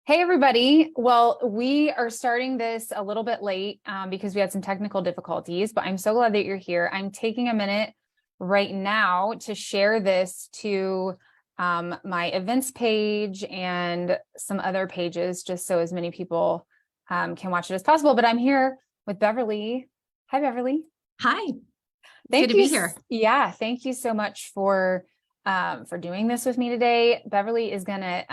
Hey, everybody. Well, we are starting this a little bit late because we had some technical difficulties, but I'm so glad that you're here. I'm taking a minute right now to share this to my events page and some other pages, just so as many people can watch it as possible. But I'm here with Beverly. Hi, Beverly. Hi. Thank Good to you. be here. Yeah, thank you so much for doing this with me today. Beverly is gonna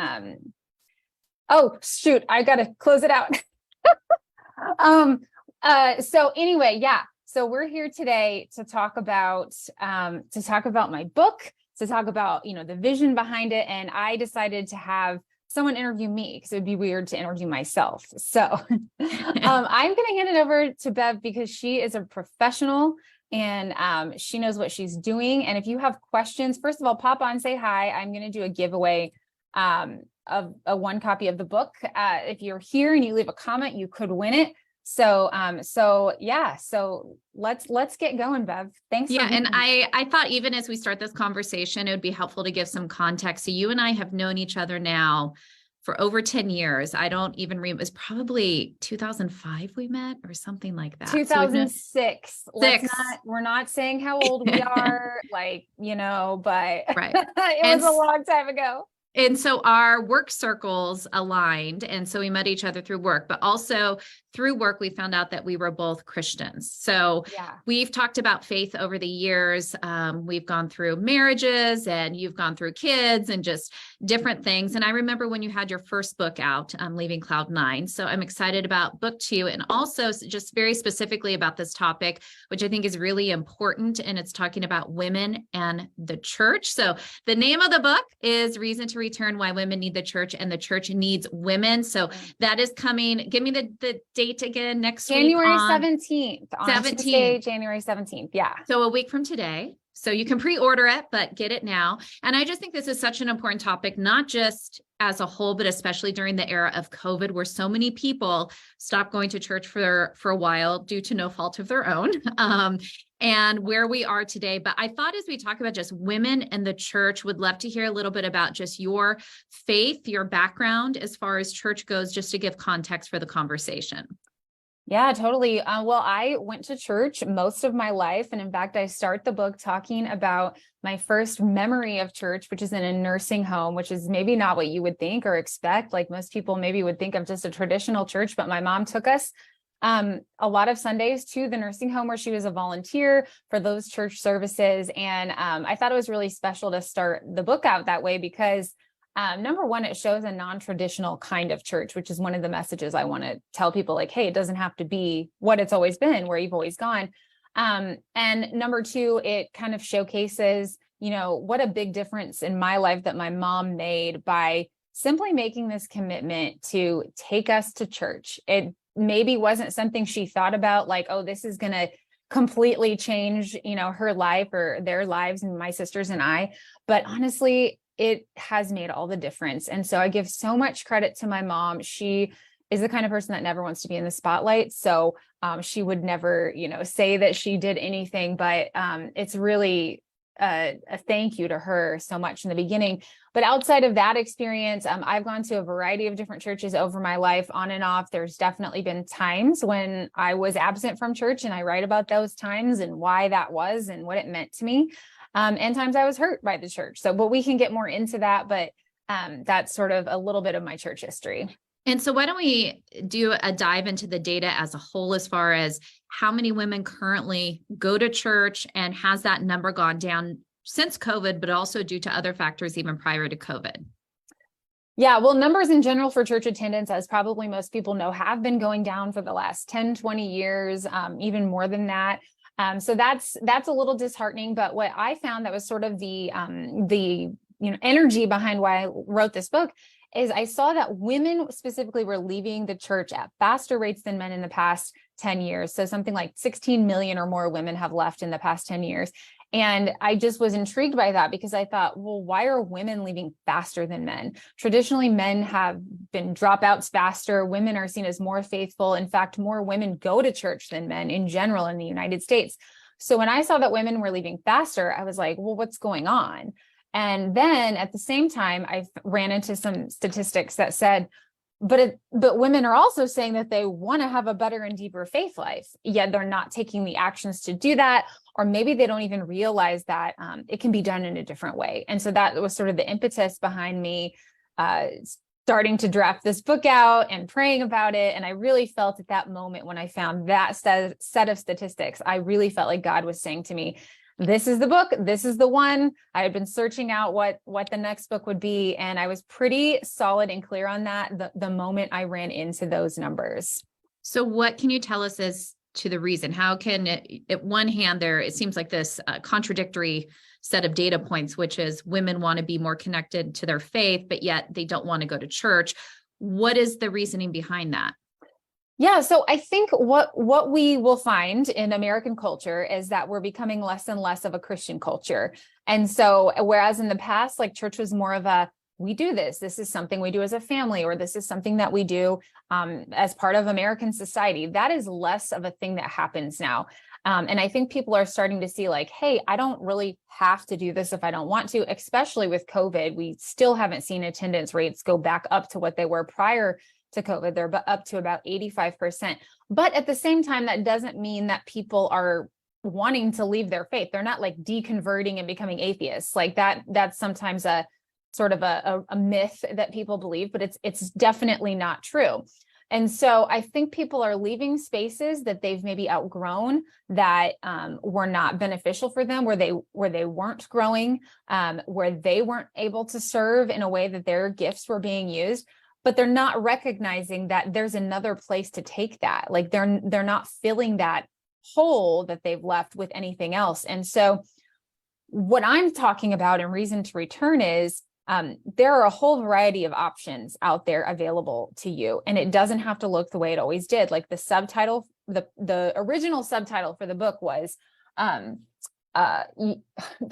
oh, shoot, I gotta close it out. So anyway, yeah. So we're here today to talk about my book, to talk about, the vision behind it. And I decided to have someone interview me because it would be weird to interview myself. So I'm gonna hand it over to Bev because she is a professional and she knows what she's doing. And if you have questions, first of all, pop on, say hi. I'm gonna do a giveaway of a one copy of the book. If you're here and you leave a comment, you could win it. So let's get going, Bev. Thanks. Yeah. And I thought even as we start this conversation, it would be helpful to give some context. So you and I have known each other now for over 10 years. I don't even remember, it was probably 2005 we met or something like that. 2006. We're not saying how old we are, but right. it was a long time ago. And so our work circles aligned. And so we met each other through work, but also through work, we found out that we were both Christians. So we've talked about faith over the years. We've gone through marriages and you've gone through kids and just different things. And I remember when you had your first book out, Leaving Cloud 9. So I'm excited about book 2 and also just very specifically about this topic, which I think is really important. And it's talking about women and the church. So the name of the book is Reason to Return: Why Women Need the Church and the Church Needs Women. So that is coming. Give me the date again next January week. 17th. 17th. January 17th. Yeah. So a week from today. So you can pre-order it, but get it now. And I just think this is such an important topic, not just as a whole, but especially during the era of COVID, where so many people stopped going to church for a while due to no fault of their own. And where we are today. But I thought as we talk about just women and the church, would love to hear a little bit about just your faith, your background as far as church goes, just to give context for the conversation. Yeah, totally. Well, I went to church most of my life. And in fact, I start the book talking about my first memory of church, which is in a nursing home, which is maybe not what you would think or expect. Like most people maybe would think of just a traditional church, but my mom took us a lot of Sundays to the nursing home where she was a volunteer for those church services. And I thought it was really special to start the book out that way because number one, it shows a non-traditional kind of church, which is one of the messages I want to tell people, like, hey, it doesn't have to be what it's always been, where you've always gone. And number two, it kind of showcases, what a big difference in my life that my mom made by simply making this commitment to take us to church. It maybe wasn't something she thought about, like, oh, this is going to completely change, her life or their lives and my sisters and I. But honestly, it has made all the difference. And so I give so much credit to my mom. She is the kind of person that never wants to be in the spotlight. So she would never, say that she did anything, but it's really a thank you to her so much in the beginning. But outside of that experience, I've gone to a variety of different churches over my life, on and off. There's definitely been times when I was absent from church, and I write about those times and why that was and what it meant to me. And times I was hurt by the church. But we can get more into that, but that's sort of a little bit of my church history. And so why don't we do a dive into the data as a whole, as far as how many women currently go to church, and has that number gone down since COVID, but also due to other factors even prior to COVID? Yeah, well, numbers in general for church attendance, as probably most people know, have been going down for the last 10, 20 years, even more than that. So that's a little disheartening. But what I found that was sort of the energy behind why I wrote this book is I saw that women specifically were leaving the church at faster rates than men in the past 10 years. So something like 16 million or more women have left in the past 10 years. And I just was intrigued by that because I thought, well, why are women leaving faster than men? Traditionally, men have been dropouts faster. Women are seen as more faithful. In fact, more women go to church than men in general in the United States. So when I saw that women were leaving faster, I was like, well, what's going on? And then at the same time, I ran into some statistics that said but women are also saying that they want to have a better and deeper faith life, yet they're not taking the actions to do that. Or maybe they don't even realize that it can be done in a different way. And so that was sort of the impetus behind me starting to draft this book out and praying about it. And I really felt at that moment when I found that set of statistics, I really felt like God was saying to me, this is the book. This is the one. I had been searching out what the next book would be. And I was pretty solid and clear on that the moment I ran into those numbers. So what can you tell us as to the reason? How can at one hand it seems like this contradictory set of data points, which is women want to be more connected to their faith, but yet they don't want to go to church. What is the reasoning behind that? Yeah, so I think what we will find in American culture is that we're becoming less and less of a Christian culture. And so whereas in the past, like church was more of a, we do this is something we do as a family, or this is something that we do as part of American society. That is less of a thing that happens now. And I think people are starting to see like, hey, I don't really have to do this if I don't want to, especially with COVID. We still haven't seen attendance rates go back up to what they were prior to COVID. They're up to about 85%. But at the same time, that doesn't mean that people are wanting to leave their faith. They're not like deconverting and becoming atheists. Like that's sometimes a sort of a myth that people believe, but it's definitely not true. And so I think people are leaving spaces that they've maybe outgrown that were not beneficial for them, where they weren't growing, where they weren't able to serve in a way that their gifts were being used. But they're not recognizing that there's another place to take that. Like they're not filling that hole that they've left with anything else. And so what I'm talking about in Reason to Return is there are a whole variety of options out there available to you. And it doesn't have to look the way it always did. Like the subtitle, the original subtitle for the book was the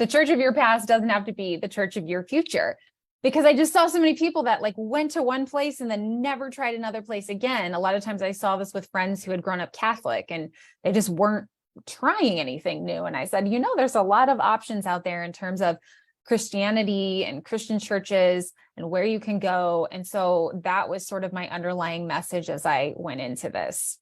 church of your past doesn't have to be the church of your future. Because I just saw so many people that like went to one place and then never tried another place again. A lot of times I saw this with friends who had grown up Catholic and they just weren't trying anything new. And I said, there's a lot of options out there in terms of Christianity and Christian churches and where you can go. And so that was sort of my underlying message as I went into this.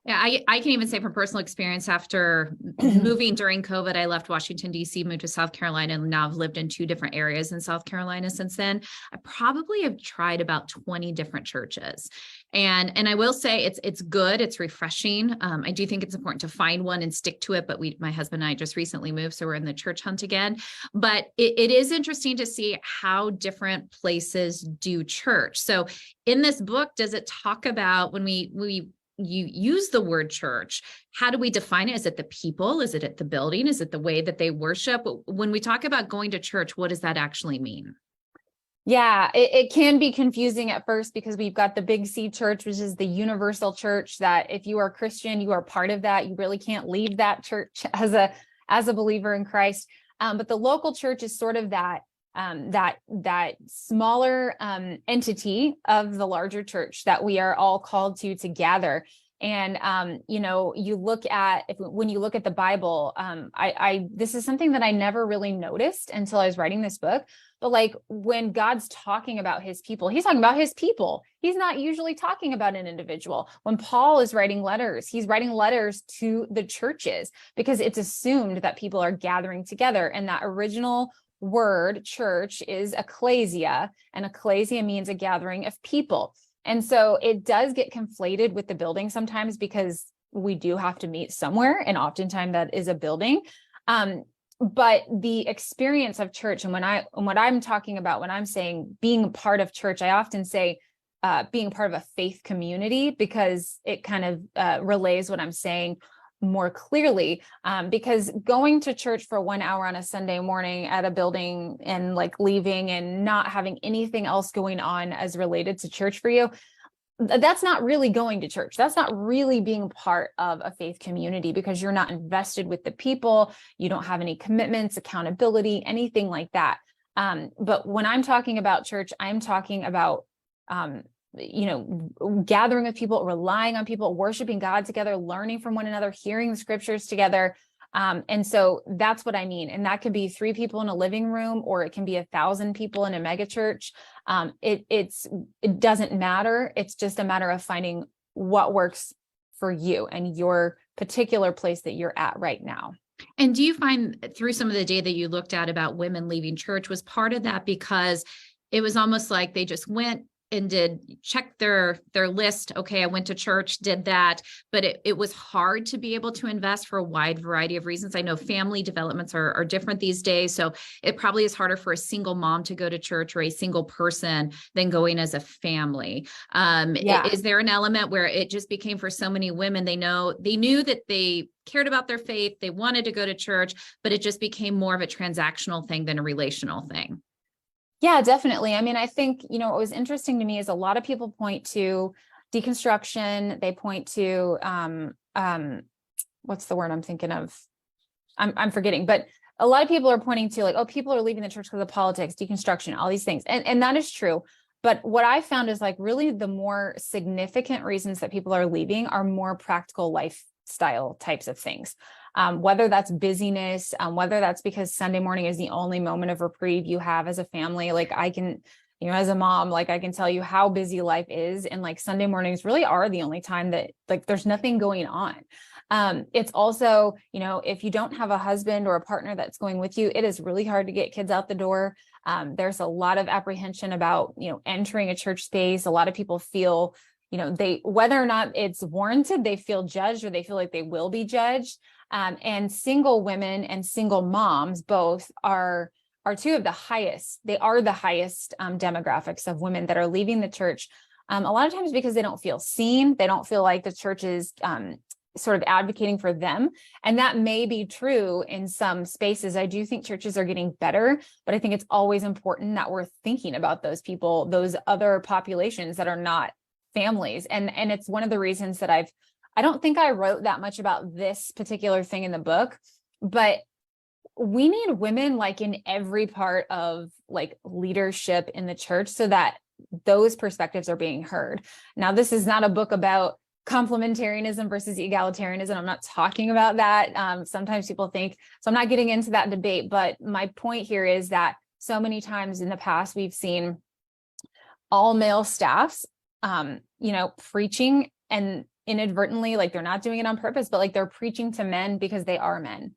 Yeah, I can even say from personal experience, after moving during COVID, I left Washington, D.C., moved to South Carolina, and now I've lived in 2 different areas in South Carolina since then. I probably have tried about 20 different churches. And I will say it's good. It's refreshing. I do think it's important to find one and stick to it. But my husband and I just recently moved, so we're in the church hunt again. But it is interesting to see how different places do church. So in this book, does it talk about when you use the word church, how do we define it? Is it the people? Is it at the building? Is it the way that they worship? When we talk about going to church, what does that actually mean? Yeah, it can be confusing at first because we've got the Big C church, which is the universal church that if you are Christian, you are part of that. You really can't leave that church as a believer in Christ. But the local church is sort of that smaller entity of the larger church that we are all called to gather. And you look at when you look at the Bible, this is something that I never really noticed until I was writing this book. But like when God's talking about his people, he's talking about his people. He's not usually talking about an individual. When Paul is writing letters, he's writing letters to the churches because it's assumed that people are gathering together. And that original word church is ecclesia, and ecclesia means a gathering of people. And so it does get conflated with the building sometimes because we do have to meet somewhere, and oftentimes that is a building. But the experience of church, and what I'm talking about when I'm saying being part of church, I often say being part of a faith community because it kind of relays what I'm saying more clearly, because going to church for 1 hour on a Sunday morning at a building and like leaving and not having anything else going on as related to church for you, that's not really going to church. That's not really being part of a faith community because you're not invested with the people. You don't have any commitments, accountability, anything like that. But when I'm talking about church, I'm talking about gathering with people, relying on people, worshiping God together, learning from one another, hearing the scriptures together. And so that's what I mean. And that could be 3 people in a living room, or it can be 1,000 people in a mega church. It doesn't matter. It's just a matter of finding what works for you and your particular place that you're at right now. And do you find through some of the data that you looked at about women leaving church, was part of that because it was almost like they just went and did check their list. Okay, I went to church, did that, but it was hard to be able to invest for a wide variety of reasons. I know family developments are different these days. So it probably is harder for a single mom to go to church or a single person than going as a family. Is there an element where it just became for so many women, they knew that they cared about their faith, they wanted to go to church, but it just became more of a transactional thing than a relational thing? Yeah, definitely. I mean, I think, what was interesting to me is a lot of people point to deconstruction. They point to, what's the word I'm thinking of? I'm forgetting, but a lot of people are pointing to like, oh, people are leaving the church because of politics, deconstruction, all these things. And that is true. But what I found is like really the more significant reasons that people are leaving are more practical lifestyle types of things. Whether that's busyness, whether that's because Sunday morning is the only moment of reprieve you have as a family. Like I can, as a mom, like I can tell you how busy life is. And like Sunday mornings really are the only time that like there's nothing going on. It's also, if you don't have a husband or a partner that's going with you, it is really hard to get kids out the door. There's a lot of apprehension about, entering a church space. A lot of people feel, whether or not it's warranted, they feel judged or they feel like they will be judged. And single women and single moms both are 2 of the highest. They are the highest demographics of women that are leaving the church. A lot of times because they don't feel seen. They don't feel like the church is sort of advocating for them. And that may be true in some spaces. I do think churches are getting better, but I think it's always important that we're thinking about those people, those other populations that are not families. And it's one of the reasons that I don't think I wrote that much about this particular thing in the book, but we need women like in every part of like leadership in the church so that those perspectives are being heard. Now, this is not a book about complementarianism versus egalitarianism. I'm not talking about that. Sometimes people think, so I'm not getting into that debate, but my point here is that so many times in the past, we've seen all male staffs, preaching and inadvertently, like they're not doing it on purpose, but like they're preaching to men because they are men.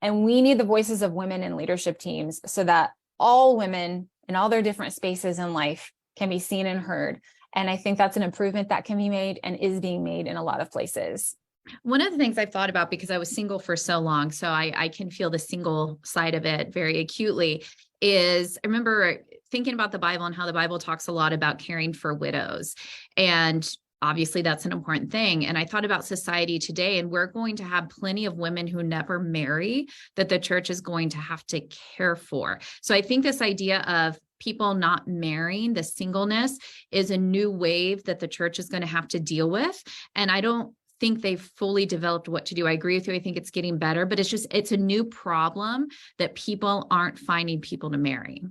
And we need the voices of women in leadership teams so that all women in all their different spaces in life can be seen and heard. And I think that's an improvement that can be made and is being made in a lot of places. One of the things I've thought about, because I was single for so long, so I can feel the single side of it very acutely, is I remember thinking about the Bible and how the Bible talks a lot about caring for widows. And obviously that's an important thing. And I thought about society today, and we're going to have plenty of women who never marry that the church is going to have to care for. So I think this idea of people not marrying, the singleness, is a new wave that the church is going to have to deal with. And I don't think they've fully developed what to do. I agree with you. I think it's getting better, but it's a new problem that people aren't finding people to marry.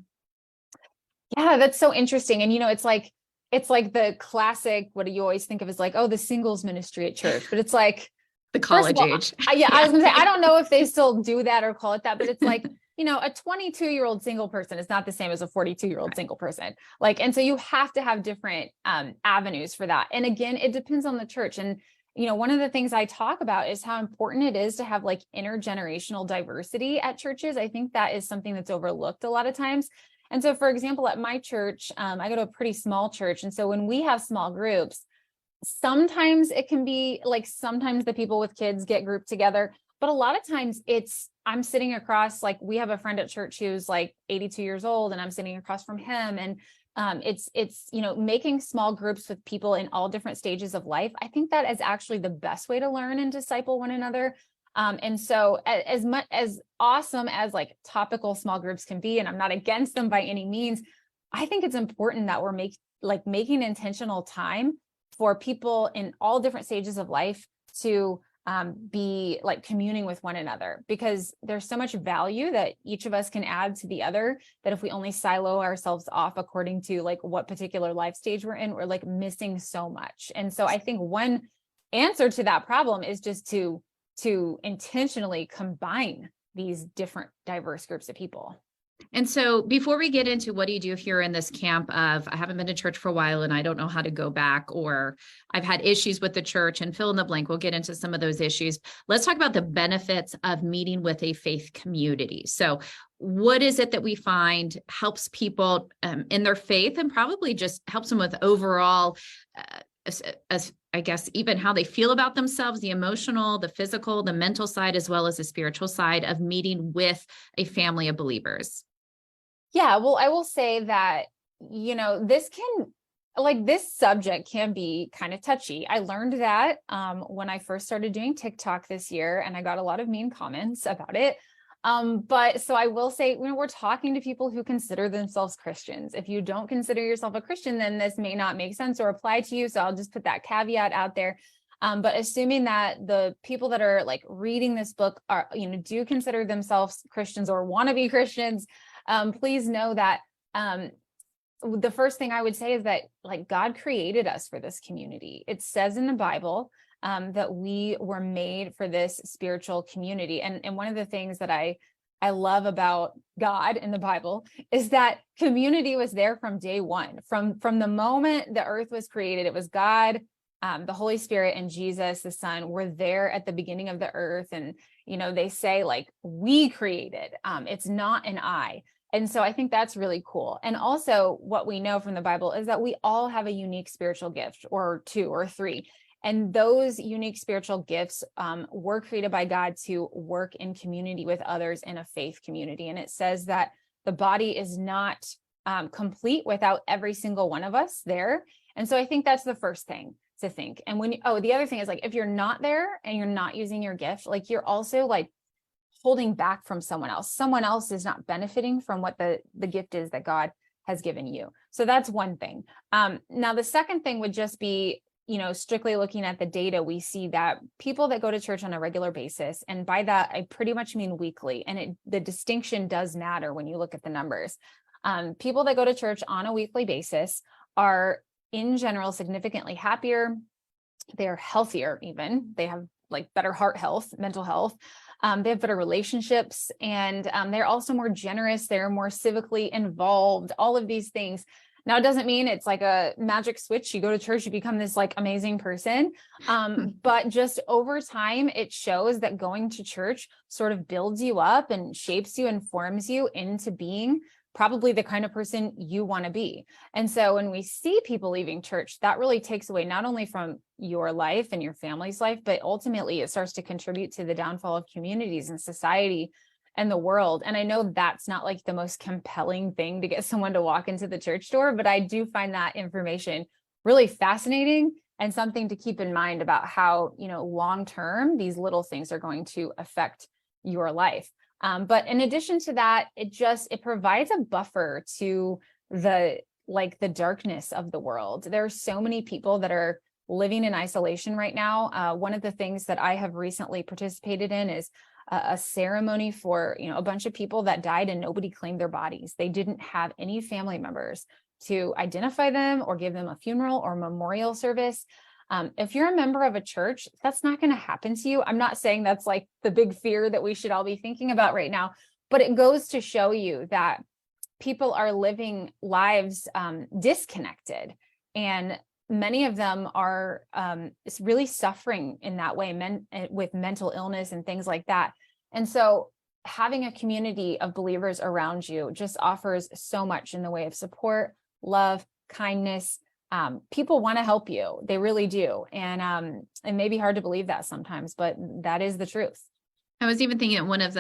Yeah, that's so interesting. And, it's like the classic, what do you always think of as like, oh, the singles ministry at church, but it's like the college age. Yeah, I was gonna say, I don't know if they still do that or call it that, but it's like, a 22-year-old single person is not the same as a 42-year-old single person. Like, and so you have to have different avenues for that. And again, it depends on the church. And, one of the things I talk about is how important it is to have like intergenerational diversity at churches. I think that is something that's overlooked a lot of times. And so, for example, at my church, I go to a pretty small church. And so when we have small groups, sometimes it can be like, sometimes the people with kids get grouped together, but a lot of times I'm sitting across, like we have a friend at church who's like 82 years old and I'm sitting across from him. And it's making small groups with people in all different stages of life. I think that is actually the best way to learn and disciple one another. And so as much as awesome as like topical small groups can be, and I'm not against them by any means, I think it's important that we're making intentional time for people in all different stages of life to be like communing with one another, because there's so much value that each of us can add to the other, that if we only silo ourselves off according to like what particular life stage we're in, we're like missing so much. And so I think one answer to that problem is just to to intentionally combine these different diverse groups of people. And so before we get into what do you do if you're in this camp of, I haven't been to church for a while and I don't know how to go back, or I've had issues with the church, and fill in the blank, we'll get into some of those issues. Let's talk about the benefits of meeting with a faith community. So what is it that we find helps people in their faith, and probably just helps them with overall, as I guess, even how they feel about themselves, the emotional, the physical, the mental side, as well as the spiritual side of meeting with a family of believers? Yeah, well, I will say that, this subject can be kind of touchy. I learned that when I first started doing TikTok this year, and I got a lot of mean comments about it. But so I will say, we're talking to people who consider themselves Christians. If you don't consider yourself a Christian, then this may not make sense or apply to you. So I'll just put that caveat out there. But assuming that the people that are like reading this book are, do consider themselves Christians or want to be Christians, please know that the first thing I would say is that, like, God created us for this community. It says in the Bible that we were made for this spiritual community. And one of the things that I love about God in the Bible is that community was there from day one. From the moment the earth was created, it was God, the Holy Spirit, and Jesus, the Son, were there at the beginning of the earth. And, they say, like, we created, it's not an I. And so I think that's really cool. And also what we know from the Bible is that we all have a unique spiritual gift, or two or three. And those unique spiritual gifts were created by God to work in community with others in a faith community. And it says that the body is not complete without every single one of us there. And so I think that's the first thing to think. And the other thing is, like, if you're not there and you're not using your gift, like, you're also like holding back from someone else. Someone else is not benefiting from what the gift is that God has given you. So that's one thing. Now, the second thing would just be, strictly looking at the data, we see that people that go to church on a regular basis, and by that, I pretty much mean weekly, and the distinction does matter when you look at the numbers. People that go to church on a weekly basis are, in general, significantly happier. They're healthier even. They have, like, better heart health, mental health. They have better relationships, and they're also more generous. They're more civically involved, all of these things. Now, it doesn't mean it's like a magic switch. You go to church, you become this, like, amazing person. But just over time, it shows that going to church sort of builds you up and shapes you and forms you into being probably the kind of person you want to be. And so when we see people leaving church, that really takes away not only from your life and your family's life, but ultimately it starts to contribute to the downfall of communities and society and the world. And I know that's not, like, the most compelling thing to get someone to walk into the church door, but I do find that information really fascinating and something to keep in mind about how, long-term, these little things are going to affect your life. But in addition to that, it provides a buffer to the darkness of the world. There are so many people that are living in isolation right now. One of the things that I have recently participated in is a ceremony for, a bunch of people that died and nobody claimed their bodies. They didn't have any family members to identify them or give them a funeral or memorial service. If you're a member of a church, that's not going to happen to you. I'm not saying that's, like, the big fear that we should all be thinking about right now, but it goes to show you that people are living lives disconnected, and many of them are really suffering in that way, with mental illness and things like that. And so having a community of believers around you just offers so much in the way of support, love, kindness. People want to help you. They really do. And it may be hard to believe that sometimes, but that is the truth. I was even thinking one of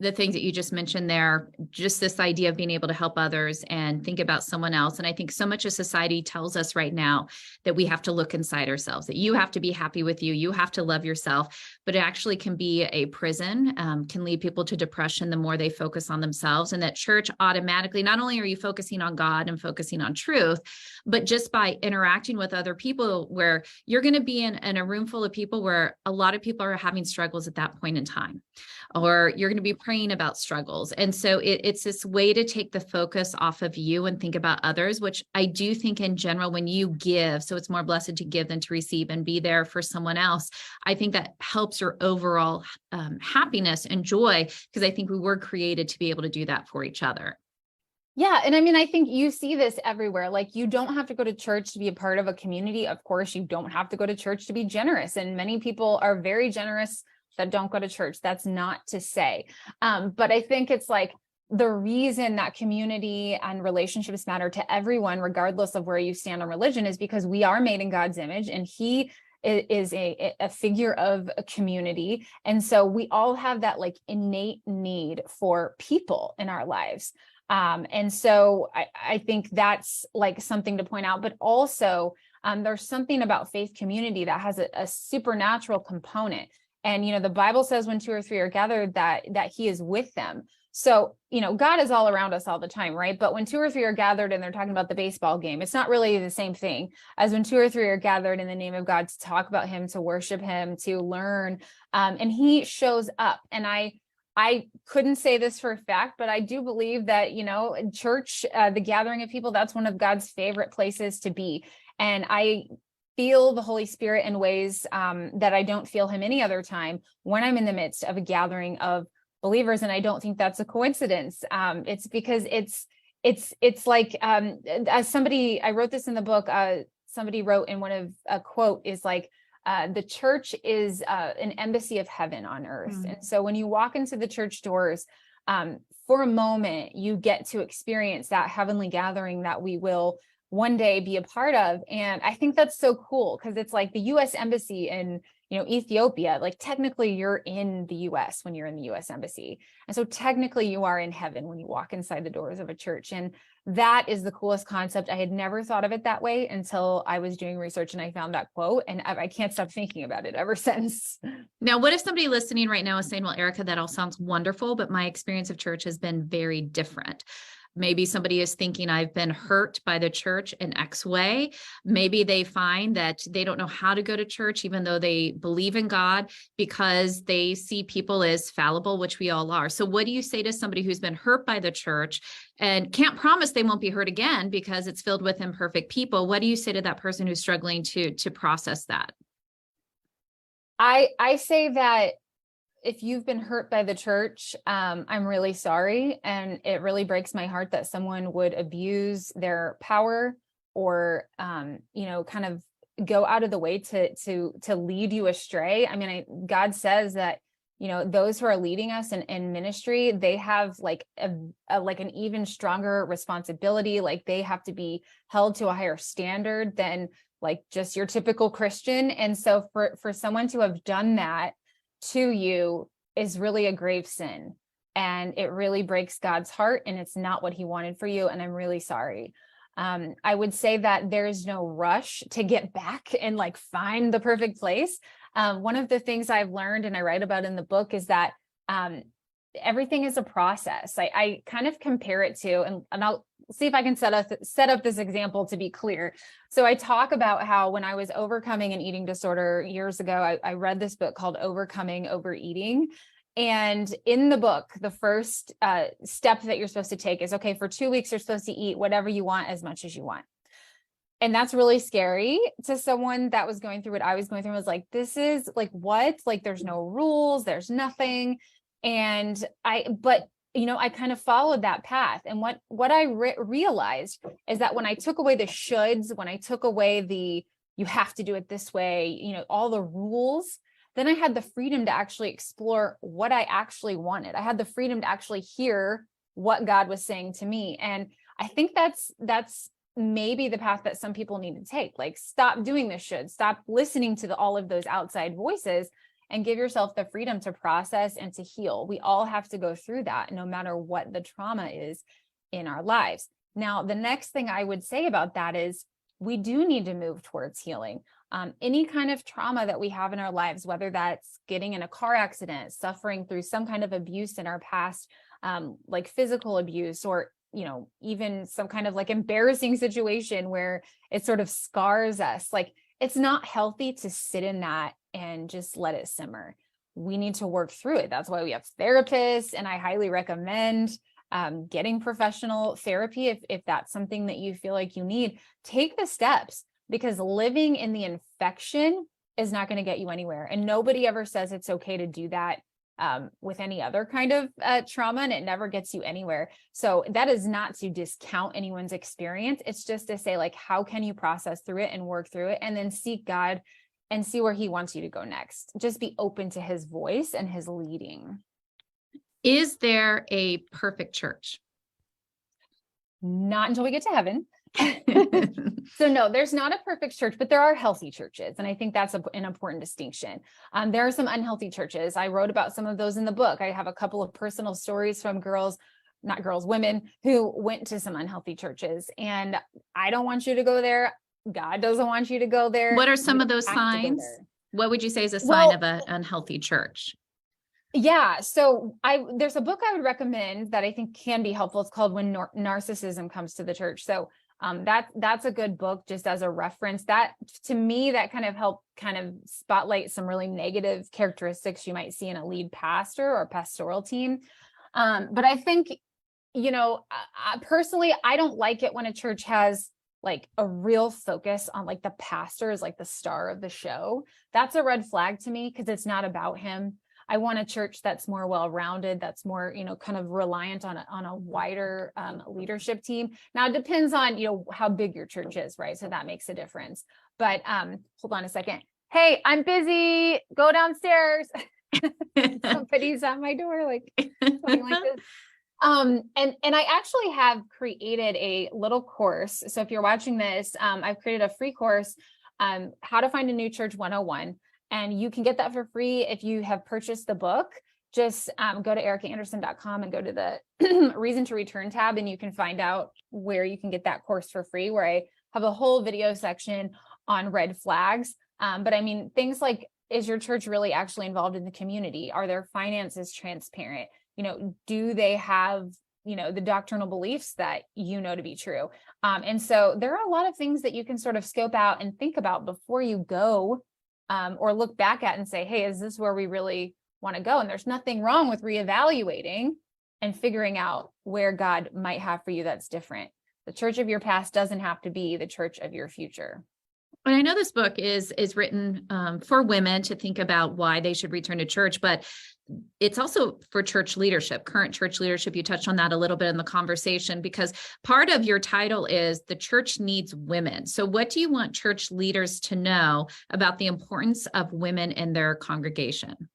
the things that you just mentioned there, just this idea of being able to help others and think about someone else. And I think so much of society tells us right now that we have to look inside ourselves, that you have to be happy with you, you have to love yourself, but it actually can be a prison, can lead people to depression the more they focus on themselves. And that church automatically, not only are you focusing on God and focusing on truth, but just by interacting with other people, where you're going to be in a room full of people where a lot of people are having struggles at that point in time, or you're going to be praying about struggles. And so it's this way to take the focus off of you and think about others, which I do think in general, when you give, so it's more blessed to give than to receive, and be there for someone else. I think that helps your overall happiness and joy, because I think we were created to be able to do that for each other. Yeah. And I mean, I think you see this everywhere. Like, you don't have to go to church to be a part of a community. Of course, you don't have to go to church to be generous. And many people are very generous that don't go to church. That's not to say. But I think it's like the reason that community and relationships matter to everyone, regardless of where you stand on religion, is because we are made in God's image, and he is a figure of a community. And so we all have that like innate need for people in our lives. And so I think that's like something to point out, but also there's something about faith community that has a supernatural component. And, you know, the Bible says when 2 or 3 are gathered, that he is with them. So, you know, God is all around us all the time, right? But when 2 or 3 are gathered and they're talking about the baseball game, it's not really the same thing as when 2 or 3 are gathered in the name of God to talk about him, to worship him, to learn. And he shows up. And I couldn't say this for a fact, but I do believe that, you know, in church, the gathering of people, that's one of God's favorite places to be. And I feel the Holy Spirit in ways that I don't feel him any other time when I'm in the midst of a gathering of believers. And I don't think that's a coincidence. It's because it's like, as somebody, I wrote this in the book, somebody wrote in one of a quote is like, the church is an embassy of heaven on earth. And so when you walk into the church doors, for a moment, you get to experience that heavenly gathering that we will one day be a part of. And I think that's so cool, because it's like the U.S. embassy in, you know, Ethiopia. Like, technically you're in the U.S. when you're in the U.S. embassy. And so technically you are in heaven when you walk inside the doors of a church. And that is the coolest concept. I had never thought of it that way until I was doing research and I found that quote, and I can't stop thinking about it ever since. Now, what if somebody listening right now is saying, well, Ericka, that all sounds wonderful, but my experience of church has been very different. Maybe somebody is thinking, I've been hurt by the church in X way. Maybe they find that they don't know how to go to church, even though they believe in God, because they see people as fallible, which we all are. So what do you say to somebody who's been hurt by the church and can't promise they won't be hurt again because it's filled with imperfect people? What do you say to that person who's struggling to process that? I say that if you've been hurt by the church, I'm really sorry. And it really breaks my heart that someone would abuse their power or, you know, kind of go out of the way to lead you astray. I mean, God says that, you know, those who are leading us in ministry, they have like like an even stronger responsibility. Like, they have to be held to a higher standard than like just your typical Christian. And so for someone to have done that to you is really a grave sin, and it really breaks God's heart, and it's not what he wanted for you. And I'm really sorry. I would say that there's no rush to get back and like find the perfect place. One of the things I've learned and I write about in the book is that everything is a process. I kind of compare it to, and I'll see if I can set up this example to be clear. So I talk about how when I was overcoming an eating disorder years ago, I read this book called Overcoming Overeating. And in the book, the first step that you're supposed to take is, okay, for 2 weeks, you're supposed to eat whatever you want, as much as you want. And that's really scary to someone that was going through what I was going through. I was like, this is like, what? Like, there's no rules, there's nothing. But you know, I kind of followed that path. And what I realized is that when I took away the shoulds, when I took away the, you have to do it this way, you know, all the rules, then I had the freedom to actually explore what I actually wanted. I had the freedom to actually hear what God was saying to me. And I think that's maybe the path that some people need to take. Like, stop doing this should, stop listening to all of those outside voices, and give yourself the freedom to process and to heal. We all have to go through that, no matter what the trauma is in our lives. Now, the next thing I would say about that is we do need to move towards healing. Any kind of trauma that we have in our lives, whether that's getting in a car accident, suffering through some kind of abuse in our past, like physical abuse, or, you know, even some kind of like embarrassing situation where it sort of scars us. Like, it's not healthy to sit in that and just let it simmer. we need to work through it. That's why we have therapists. And I highly recommend getting professional therapy if that's something that you feel like you need. Take the steps, because living in the infection is not going to get you anywhere. And nobody ever says it's okay to do that with any other kind of trauma, and it never gets you anywhere. So that is not to discount anyone's experience. It's just to say, like, how can you process through it and work through it, and then seek God and see where he wants you to go next. Just be open to his voice and his leading. Is there a perfect church? Not until we get to heaven. So no, there's not a perfect church, but there are healthy churches. And I think that's an important distinction. There are some unhealthy churches. I wrote about some of those in the book. I have a couple of personal stories from women who went to some unhealthy churches. And I don't want you to go there. God doesn't want you to go there. What are some of those signs? What would you say is a sign of an unhealthy church? Yeah. So there's a book I would recommend that I think can be helpful. It's called When Narcissism Comes to the Church. So that's a good book just as a reference. That, to me, that kind of helped kind of spotlight some really negative characteristics you might see in a lead pastor or pastoral team. But I think, personally, I don't like it when a church has like a real focus on like the pastor is like the star of the show. That's a red flag to me, because it's not about him. I want a church that's more well-rounded, that's more, kind of reliant on a wider leadership team. Now it depends on, how big your church is, right? So that makes a difference. But hold on a second. Hey, I'm busy. Go downstairs. Somebody's at my door, like something like this. And I actually have created a little course. So if you're watching this, I've created a free course, How to Find a New Church 101. And you can get that for free if you have purchased the book. Just go to erickaandersen.com and go to the Reason to Return tab, and you can find out where you can get that course for free, where I have a whole video section on red flags. But I mean, things like, is your church really actually involved in the community? Are their finances transparent? Do they have, the doctrinal beliefs that to be true? And so there are a lot of things that you can sort of scope out and think about before you go, or look back at and say, hey, is this where we really want to go? And there's nothing wrong with reevaluating and figuring out where God might have for you that's different. The church of your past doesn't have to be the church of your future. And I know this book is written for women to think about why they should return to church, but it's also for church leadership, current church leadership. You touched on that a little bit in the conversation, because part of your title is The Church Needs Women. So what do you want church leaders to know about the importance of women in their congregation?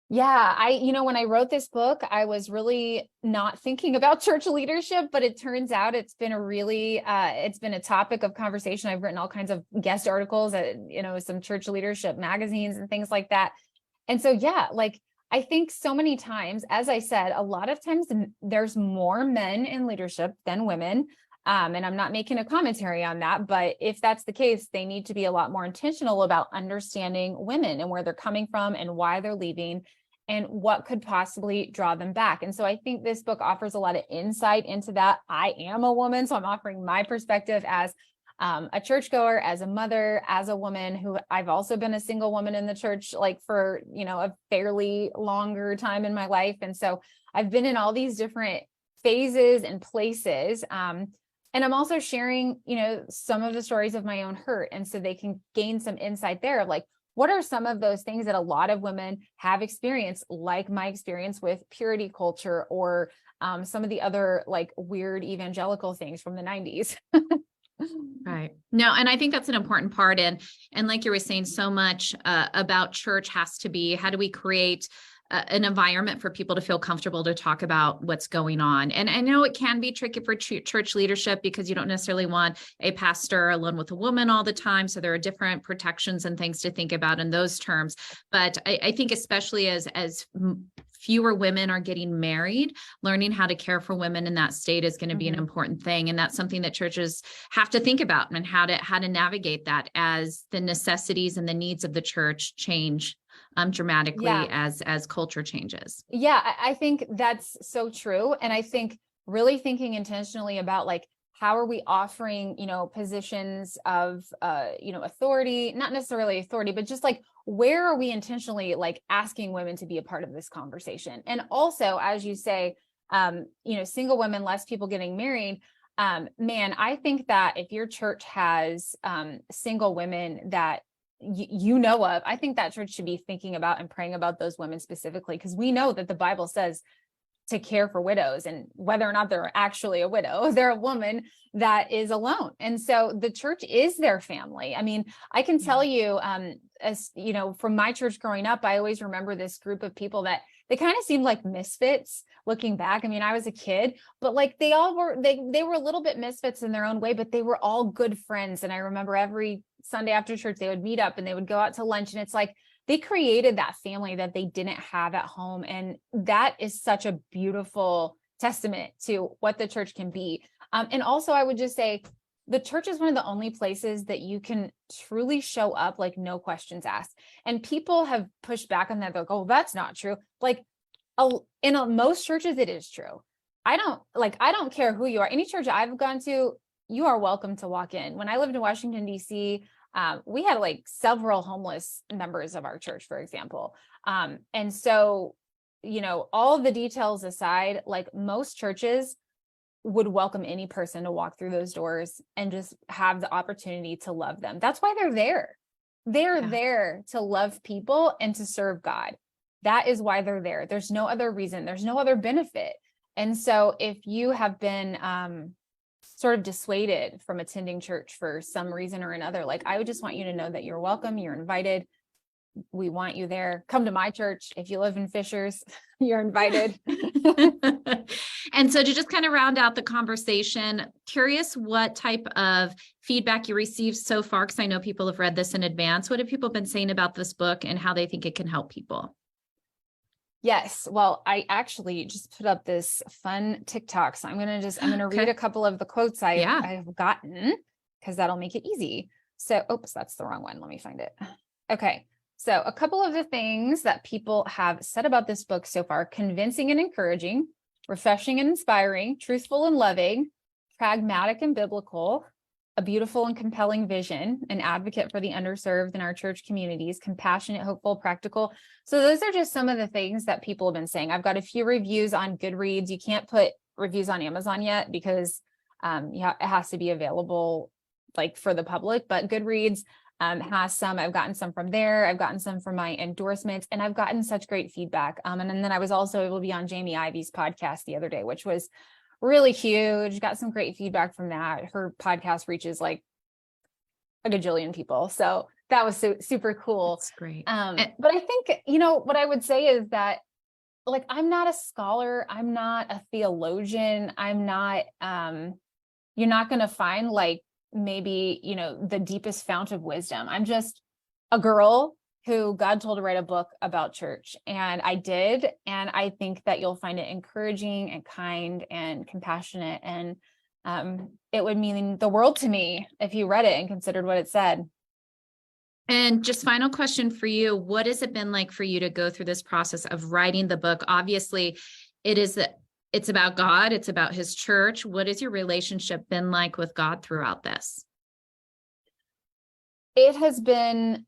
Yeah, when I wrote this book, I was really not thinking about church leadership, but it turns out it's been it's been a topic of conversation. I've written all kinds of guest articles at, some church leadership magazines and things like that. And so, yeah, like, I think so many times, as I said, a lot of times there's more men in leadership than women. And I'm not making a commentary on that, but if that's the case, they need to be a lot more intentional about understanding women and where they're coming from and why they're leaving and what could possibly draw them back. And so I think this book offers a lot of insight into that. I am a woman, so I'm offering my perspective as a churchgoer, as a mother, as a woman who I've also been a single woman in the church, like for, a fairly longer time in my life. And so I've been in all these different phases and places. And I'm also sharing, some of the stories of my own hurt. And so they can gain some insight there of like, what are some of those things that a lot of women have experienced, like my experience with purity culture or some of the other like weird evangelical things from the 90s. Right. No, and I think that's an important part. And like you were saying, so much about church has to be, how do we create an environment for people to feel comfortable to talk about what's going on? And I know it can be tricky for church leadership, because you don't necessarily want a pastor alone with a woman all the time. So there are different protections and things to think about in those terms. But I think especially as fewer women are getting married, learning how to care for women in that state is going to be an important thing. And that's something that churches have to think about, and how to navigate that as the necessities and the needs of the church change dramatically as culture changes. Yeah, I think that's so true. And I think really thinking intentionally about like, how are we offering, positions of, authority, not necessarily authority, but just like, where are we intentionally like asking women to be a part of this conversation? And also, as you say, single women, less people getting married. Man, I think that if your church has single women that you know of, I think that church should be thinking about and praying about those women specifically, because we know that the Bible says to care for widows, and whether or not they're actually a widow, they're a woman that is alone. And so the church is their family. I mean, I can tell you, as from my church growing up, I always remember this group of people that they kind of seemed like misfits looking back. I mean, I was a kid, but like they were a little bit misfits in their own way, but they were all good friends. And I remember every Sunday after church, they would meet up and they would go out to lunch. And it's like, they created that family that they didn't have at home. And that is such a beautiful testament to what the church can be. And also, I would just say the church is one of the only places that you can truly show up, like no questions asked. And people have pushed back on that. They're like, oh, that's not true. Like in most churches, it is true. I don't care who you are. Any church I've gone to, you are welcome to walk in. When I lived in Washington, D.C., we had like several homeless members of our church, for example. And so, all the details aside, like most churches would welcome any person to walk through those doors and just have the opportunity to love them. That's why they're there. They're there to love people and to serve God. That is why they're there. There's no other reason. There's no other benefit. And so if you have been, sort of dissuaded from attending church for some reason or another, like I would just want you to know that you're welcome, you're invited. We want you there. Come to my church. If you live in Fishers, you're invited. And so to just kind of round out the conversation, curious what type of feedback you received so far, because I know people have read this in advance. What have people been saying about this book and how they think it can help people? Yes. Well, I actually just put up this fun TikTok. So I'm going to read a couple of the quotes I've gotten, because that'll make it easy. So, oops, that's the wrong one. Let me find it. Okay. So a couple of the things that people have said about this book so far: convincing and encouraging, refreshing and inspiring, truthful and loving, pragmatic and biblical, a beautiful and compelling vision, an advocate for the underserved in our church communities, compassionate, hopeful, practical. So those are just some of the things that people have been saying. I've got a few reviews on Goodreads. You can't put reviews on Amazon yet because it has to be available like for the public, but Goodreads has some. I've gotten some from there. I've gotten some from my endorsements, and I've gotten such great feedback. And then I was also able to be on Jamie Ivy's podcast the other day, which was really huge. Got some great feedback from that. Her podcast reaches like a gajillion people. So that was super cool. That's great. But I think, what I would say is that, like, I'm not a scholar. I'm not a theologian. I'm not, you're not going to find like maybe, the deepest fount of wisdom. I'm just a girl who God told to write a book about church. And I did. And I think that you'll find it encouraging and kind and compassionate. And it would mean the world to me if you read it and considered what it said. And just final question for you. What has it been like for you to go through this process of writing the book? Obviously, it's about God. It's about his church. What has your relationship been like with God throughout this? It has been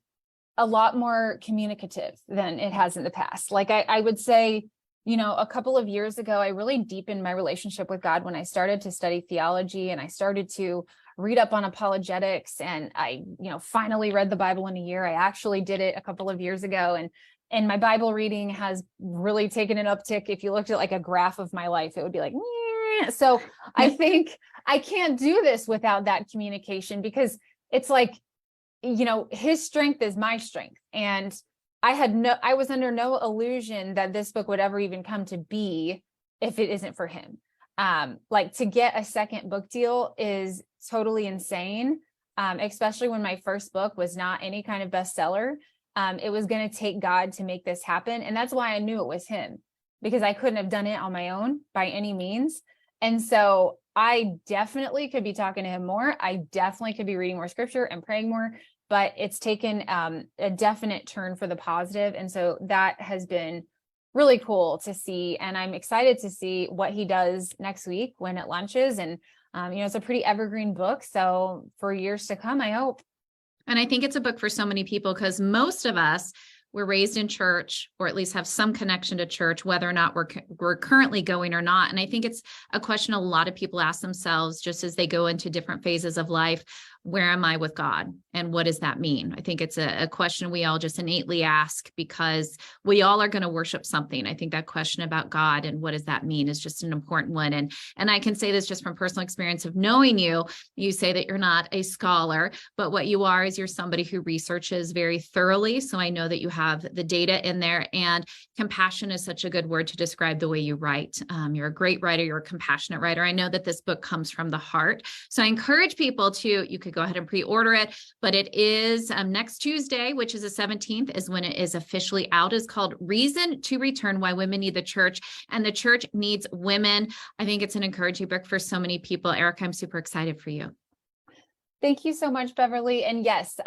a lot more communicative than it has in the past. Like I would say, a couple of years ago, I really deepened my relationship with God when I started to study theology, and I started to read up on apologetics, and I, finally read the Bible in a year. I actually did it a couple of years ago, and my Bible reading has really taken an uptick. If you looked at like a graph of my life, it would be like, nyeh. So I think I can't do this without that communication, because it's like, his strength is my strength. And I was under no illusion that this book would ever even come to be if it isn't for him. Like, to get a second book deal is totally insane. Especially when my first book was not any kind of bestseller. It was going to take God to make this happen. And that's why I knew it was him, because I couldn't have done it on my own by any means. And so I definitely could be talking to him more. I definitely could be reading more scripture and praying more, but it's taken a definite turn for the positive. And so that has been really cool to see. And I'm excited to see what he does next week when it launches. And It's a pretty evergreen book. So for years to come, I hope. And I think it's a book for so many people because most of us were raised in church, or at least have some connection to church, whether or not we're currently going or not. And I think it's a question a lot of people ask themselves just as they go into different phases of life. Where am I with God? And what does that mean? I think it's a question we all just innately ask because we all are going to worship something. I think that question about God and what does that mean is just an important one. And I can say this just from personal experience of knowing you. You say that you're not a scholar, but what you are is you're somebody who researches very thoroughly. So I know that you have the data in there, and compassion is such a good word to describe the way you write. You're a great writer. You're a compassionate writer. I know that this book comes from the heart. So I encourage people you could go ahead and pre-order it, but it is next Tuesday, which is the 17th, is when it is officially out. It's called Reason to Return: Why Women Need the Church and the Church Needs Women. I think it's an encouraging book for so many people. Ericka, I'm super excited for you. Thank you so much, Beverly. And yes,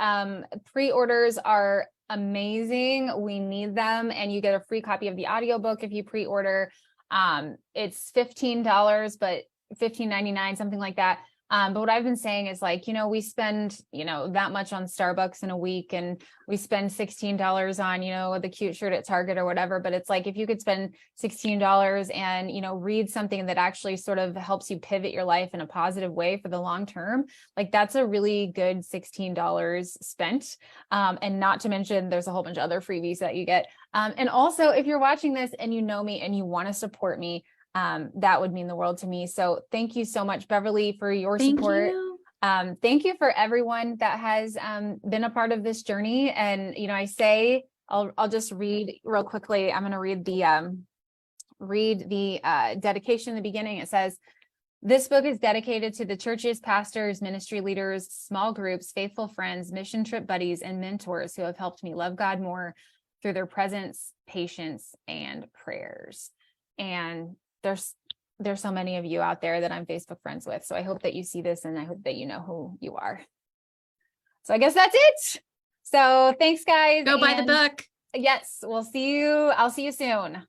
pre-orders are amazing. We need them. And you get a free copy of the audiobook if you pre-order. It's $15, but $15.99, something like that. But what I've been saying is we spend, that much on Starbucks in a week, and we spend $16 on, the cute shirt at Target or whatever. But it's if you could spend $16 and, read something that actually sort of helps you pivot your life in a positive way for the long term, that's a really good $16 spent. And not to mention there's a whole bunch of other freebies that you get. And also, if you're watching this and you know me and you want to support me, that would mean the world to me. So thank you so much, Beverly, for your support. Thank you for everyone that has been a part of this journey. And, I'll just read real quickly. I'm going to read the dedication in the beginning. It says, "This book is dedicated to the churches, pastors, ministry leaders, small groups, faithful friends, mission trip buddies, and mentors who have helped me love God more through their presence, patience, and prayers." And there's so many of you out there that I'm Facebook friends with. So I hope that you see this, and I hope that you know who you are. So I guess that's it. So thanks, guys. Go buy the book. Yes, I'll see you soon.